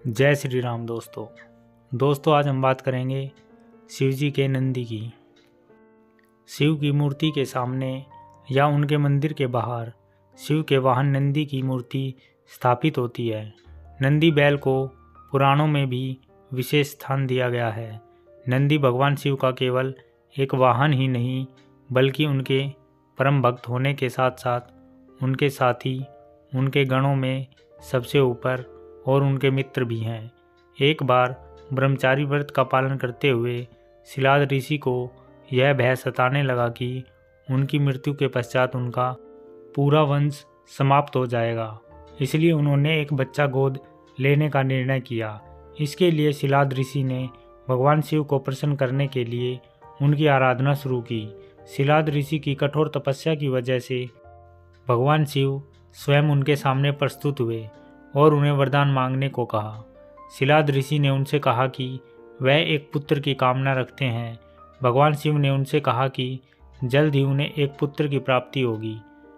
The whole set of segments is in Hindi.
जय श्री राम दोस्तों आज हम बात करेंगे शिव जी के नंदी की। शिव की मूर्ति के सामने या उनके मंदिर के बाहर शिव के वाहन नंदी की मूर्ति स्थापित होती है। नंदी बैल को पुराणों में भी विशेष स्थान दिया गया है। नंदी भगवान शिव का केवल एक वाहन ही नहीं बल्कि उनके परम भक्त होने के साथ साथ उनके साथी, उनके गणों में सबसे ऊपर और उनके मित्र भी हैं। एक बार ब्रह्मचारी व्रत का पालन करते हुए शिलाद ऋषि को यह भय सताने लगा कि उनकी मृत्यु के पश्चात उनका पूरा वंश समाप्त हो जाएगा। इसलिए उन्होंने एक बच्चा गोद लेने का निर्णय किया। इसके लिए शिलाद ऋषि ने भगवान शिव को प्रसन्न करने के लिए उनकी आराधना शुरू की। शिलाद ऋषि की कठोर तपस्या की वजह से भगवान शिव स्वयं उनके सामने प्रस्तुत हुए और उन्हें वरदान मांगने को कहा। शिलाद ऋषि ने उनसे कहा कि वह एक पुत्र की कामना रखते हैं। भगवान शिव ने उनसे कहा कि जल्द ही उन्हें एक पुत्र की प्राप्ति होगी।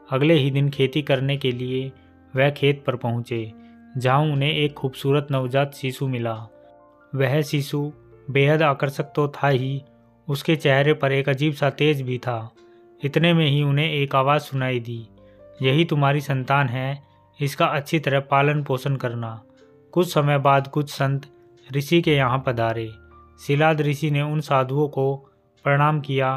अगले ही दिन खेती करने के लिए वह खेत पर पहुँचे, जहाँ उन्हें एक खूबसूरत नवजात शिशु मिला। वह शिशु बेहद आकर्षक तो था ही, उसके चेहरे पर एक अजीब सा तेज भी था। इतने में ही उन्हें एक आवाज़ सुनाई दी, यही तुम्हारी संतान है, इसका अच्छी तरह पालन पोषण करना। कुछ समय बाद कुछ संत ऋषि के यहाँ पधारे। शिलाद ऋषि ने उन साधुओं को प्रणाम किया।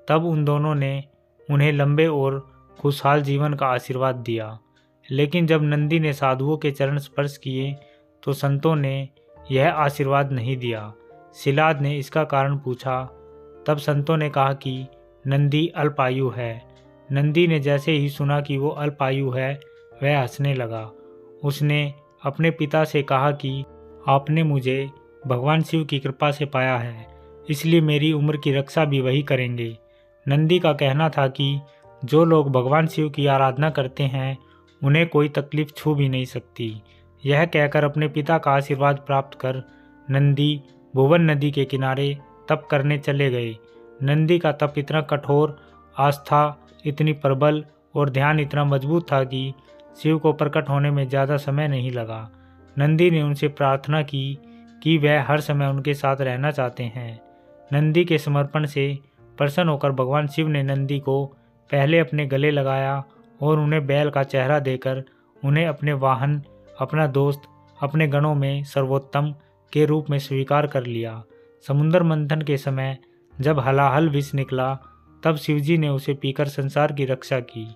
तब उन दोनों ने उन्हें लंबे और खुशहाल जीवन का आशीर्वाद दिया। लेकिन जब नंदी ने साधुओं के चरण स्पर्श किए तो संतों ने यह आशीर्वाद नहीं दिया। शिलाद ने इसका कारण पूछा। तब संतों ने कहा कि नंदी अल्पायु है। नंदी ने जैसे ही सुना कि वो अल्पायु है, वह हंसने लगा। उसने अपने पिता से कहा कि आपने मुझे भगवान शिव की कृपा से पाया है, इसलिए मेरी उम्र की रक्षा भी वही करेंगे। नंदी का कहना था कि जो लोग भगवान शिव की आराधना करते हैं उन्हें कोई तकलीफ छू भी नहीं सकती। यह कहकर अपने पिता का आशीर्वाद प्राप्त कर नंदी भुवन नदी के किनारे तप करने चले गए। नंदी का तप इतना कठोर, आस्था इतनी प्रबल और ध्यान इतना मजबूत था कि शिव को प्रकट होने में ज़्यादा समय नहीं लगा। नंदी ने उनसे प्रार्थना की कि वह हर समय उनके साथ रहना चाहते हैं। नंदी के समर्पण से प्रसन्न होकर भगवान शिव ने नंदी को पहले अपने गले लगाया और उन्हें बैल का चेहरा देकर उन्हें अपने वाहन, अपना दोस्त, अपने गणों में सर्वोत्तम के रूप में स्वीकार कर लिया। समुद्र मंथन के समय जब हलाहल विष निकला तब शिवजी ने उसे पीकर संसार की रक्षा की।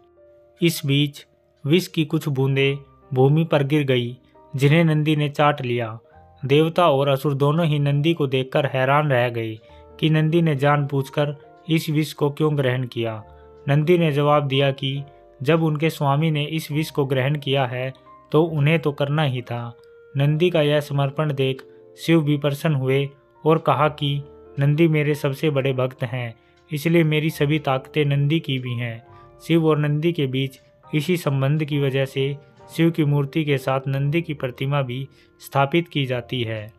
इस बीच विष की कुछ बूंदें भूमि पर गिर गई, जिन्हें नंदी ने चाट लिया। देवता और असुर दोनों ही नंदी को देखकर हैरान रह गए कि नंदी ने जानबूझकर इस विष को क्यों ग्रहण किया। नंदी ने जवाब दिया कि जब उनके स्वामी ने इस विष को ग्रहण किया है तो उन्हें तो करना ही था। नंदी का यह समर्पण देख शिव भी प्रसन्न हुए और कहा कि नंदी मेरे सबसे बड़े भक्त हैं, इसलिए मेरी सभी ताकतें नंदी की भी हैं। शिव और नंदी के बीच इसी संबंध की वजह से शिव की मूर्ति के साथ नंदी की प्रतिमा भी स्थापित की जाती है।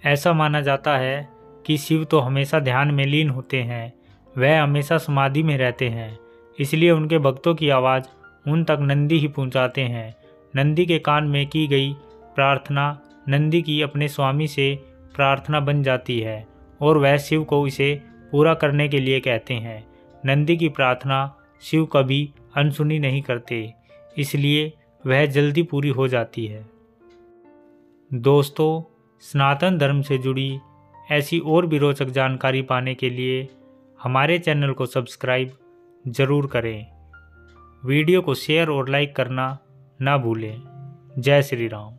ऐसा माना जाता है कि शिव तो हमेशा ध्यान में लीन होते हैं, वह हमेशा समाधि में रहते हैं, इसलिए उनके भक्तों की आवाज़ उन तक नंदी ही पहुंचाते हैं। नंदी के कान में की गई प्रार्थना नंदी की अपने स्वामी से प्रार्थना बन जाती है और वह शिव को इसे पूरा करने के लिए कहते हैं। नंदी की प्रार्थना शिव कभी अनसुनी नहीं करते, इसलिए वह जल्दी पूरी हो जाती है। दोस्तों, सनातन धर्म से जुड़ी ऐसी और भी रोचक जानकारी पाने के लिए हमारे चैनल को सब्सक्राइब ज़रूर करें। वीडियो को शेयर और लाइक करना ना भूलें। जय श्री राम।